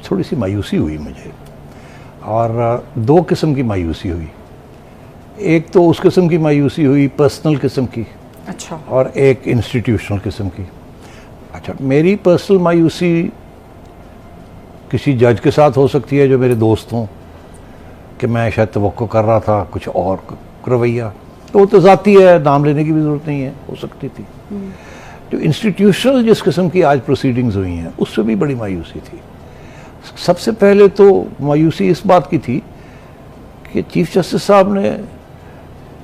تھوڑی سی مایوسی ہوئی مجھے، اور دو قسم کی مایوسی ہوئی. ایک تو اس قسم کی مایوسی ہوئی پرسنل قسم کی، اچھا، اور ایک انسٹیٹیوشنل قسم کی. اچھا، میری پرسنل مایوسی کسی جج کے ساتھ ہو سکتی ہے جو میرے دوست ہوں، کہ میں شاید توقع کر رہا تھا کچھ اور رویہ، تو وہ تو ذاتی ہے، نام لینے کی بھی ضرورت نہیں ہے، ہو سکتی تھی. جو انسٹیٹیوشنل جس قسم کی آج پروسیڈنگز ہوئی ہیں اس سے بھی بڑی مایوسی تھی. سب سے پہلے تو مایوسی اس بات کی تھی کہ چیف جسٹس صاحب نے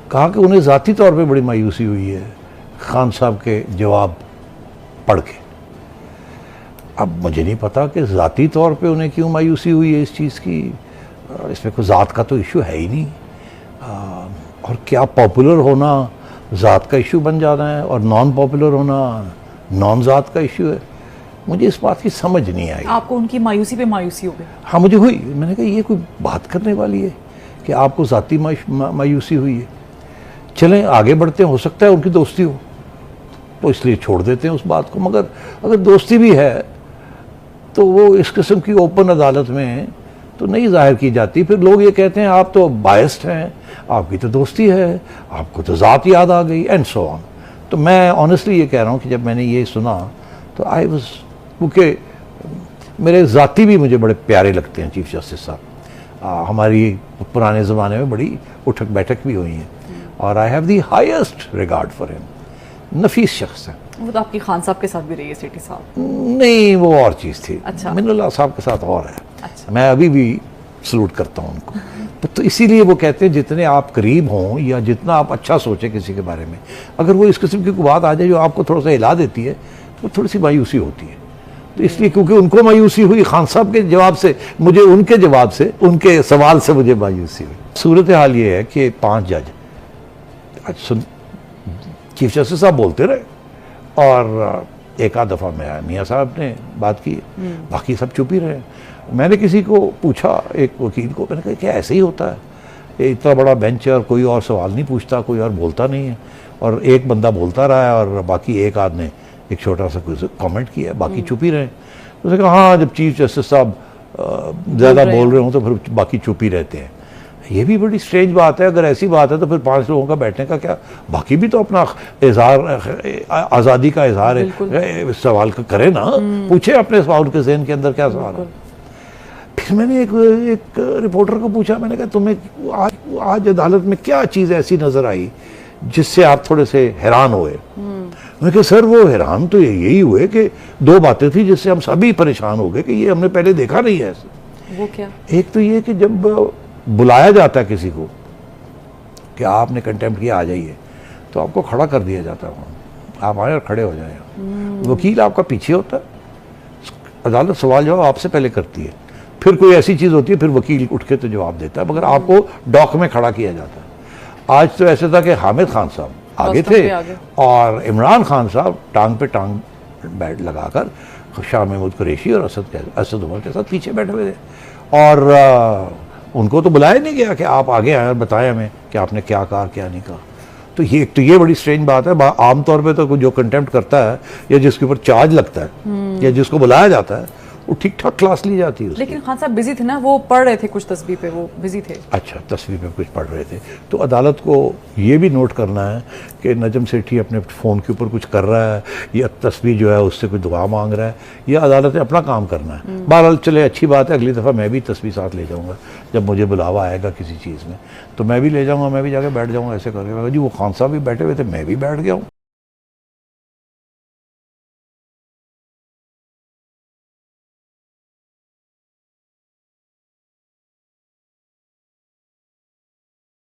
کہا کہ انہیں ذاتی طور پہ بڑی مایوسی ہوئی ہے خان صاحب کے جواب پڑھ کے. اب مجھے نہیں پتا کہ ذاتی طور پہ انہیں کیوں مایوسی ہوئی ہے اس چیز کی، اس میں کوئی ذات کا تو ایشو ہے ہی نہیں، اور کیا پاپولر ہونا ذات کا ایشو بن جانا ہے اور نان پاپولر ہونا نان ذات کا ایشو ہے. مجھے اس بات کی سمجھ نہیں آئی. آپ کو ان کی مایوسی پہ مایوسی ہو گئی؟ ہاں مجھے ہوئی. میں نے کہا یہ کوئی بات کرنے والی ہے کہ آپ کو ذاتی مایوسی ہوئی ہے. چلیں آگے بڑھتے ہیں، ہو سکتا ہے ان کی دوستی ہو تو اس لیے چھوڑ دیتے ہیں اس بات کو، مگر اگر دوستی بھی ہے تو وہ اس قسم کی اوپن عدالت میں تو نہیں ظاہر کی جاتی. پھر لوگ یہ کہتے ہیں آپ تو بائسڈ ہیں، آپ کی تو دوستی ہے، آپ کو تو ذات یاد آ گئی اینڈ سو آن. تو میں آنیسٹلی یہ کہہ رہا ہوں کہ جب میں نے یہ سنا تو آئی واز، کیونکہ میرے ذاتی بھی مجھے بڑے پیارے لگتے ہیں چیف جسٹس صاحب. ہماری پرانے زمانے میں بڑی اٹھک بیٹھک بھی ہوئی ہیں، اور I have the highest regard for ہم. نفیس شخص ہیں. وہ تو آپ کی خان صاحب کے ساتھ بھی رہی ہے سیٹھی صاحب؟ نہیں، وہ اور چیز تھی. اچھا. من اللہ صاحب کے ساتھ اور ہے. اچھا. میں ابھی بھی سلوٹ کرتا ہوں ان کو. تو اسی لیے وہ کہتے ہیں جتنے آپ قریب ہوں یا جتنا آپ اچھا سوچیں کسی کے بارے میں، اگر وہ اس قسم کی کوئی بات آ جائے جو آپ کو تھوڑا سا ہلا دیتی ہے تو تھوڑی سی مایوسی ہوتی ہے. تو اس لیے کیونکہ ان کو مایوسی ہوئی خان صاحب کے جواب سے، مجھے ان کے جواب سے، ان کے سوال سے مجھے مایوسی ہوئی. صورتحال یہ ہے کہ 5 جج چیف جسٹس صاحب بولتے رہے، اور ایک آدھ دفعہ میاں صاحب نے بات کی، باقی سب چپ ہی رہے. میں نے کسی کو پوچھا، ایک وکیل کو، میں نے کہا کیا ایسے ہی ہوتا ہے؟ یہ اتنا بڑا بینچ ہے اور کوئی اور سوال نہیں پوچھتا، کوئی اور بولتا نہیں ہے، اور ایک بندہ بولتا رہا ہے اور باقی ایک آدھ نے ایک چھوٹا سا کوئی کامنٹ کیا، باقی چپ ہی رہے. اس نے کہا ہاں جب چیف جسٹس صاحب زیادہ بول رہے ہوں تو پھر باقی چپ ہی رہتے ہیں. یہ بھی بڑی اسٹرینج بات ہے. اگر ایسی بات ہے تو پھر 5 لوگوں کا بیٹھنے کا کیا، باقی بھی تو اپنا اظہار، آزادی کا اظہار سوال کرے نا، پوچھے اپنے سوال کے ذہن کے اندر کیا سوال ہے. پھر میں نے ایک رپورٹر کو پوچھا، میں نے کہا تمہیں آج عدالت میں کیا چیز ایسی نظر آئی جس سے آپ تھوڑے سے حیران ہوئے؟ میں نے کہا سر وہ حیران تو یہی ہوئے کہ 2 باتیں تھیں جس سے ہم سبھی پریشان ہو گئے کہ یہ ہم نے پہلے دیکھا نہیں ہے ایسے. وہ کیا؟ ایک تو یہ کہ جب بلایا جاتا ہے کسی کو کہ آپ نے کنٹیمپٹ کیا آ جائیے، تو آپ کو کھڑا کر دیا جاتا ہے، آپ آئیں اور کھڑے ہو جائیں. وکیل آپ کا پیچھے ہوتا ہے، عدالت سوال جواب آپ سے پہلے کرتی ہے، پھر کوئی ایسی چیز ہوتی ہے پھر وکیل اٹھ کے تو جواب دیتا ہے، مگر آپ کو ڈاک میں کھڑا کیا جاتا ہے. آج تو ایسے تھا کہ حامد خان صاحب آگے تھے اور عمران خان صاحب ٹانگ پہ ٹانگ بیٹھ لگا کر شاہ محمود قریشی اور اسد عمر کے ساتھ پیچھے بیٹھے ہوئے تھے، اور ان کو تو بلایا نہیں گیا کہ آپ آگے آئیں اور بتائیں ہمیں کہ آپ نے کیا کہا کیا نہیں کہا. تو یہ بڑی اسٹرینج بات ہے. عام طور پہ تو جو کنٹیمپٹ کرتا ہے یا جس کے اوپر چارج لگتا ہے یا جس کو بلایا جاتا ہے وہ ٹھیک ٹھاک کلاس لی جاتی ہے. لیکن خان صاحب بزی تھے نا، وہ پڑھ رہے تھے کچھ تصویر پہ، وہ بزی تھے. اچھا، تصویر پہ کچھ پڑھ رہے تھے. تو عدالت کو یہ بھی نوٹ کرنا ہے کہ نجم سیٹھی اپنے فون کے اوپر کچھ کر رہا ہے یا تصویر جو ہے اس سے کوئی دعا مانگ رہا ہے، یا عدالت نے اپنا کام کرنا ہے. بہرحال چلے اچھی بات ہے، اگلی دفعہ میں بھی تصویر ساتھ لے جاؤں گا جب مجھے بلاوا آئے گا کسی چیز میں، تو میں بھی لے جاؤں گا، میں بھی جا کے بیٹھ جاؤں گا ایسے کر کے. جی وہ خان صاحب بھی بیٹھے ہوئے تھے، میں بھی بیٹھ گیا ہوں.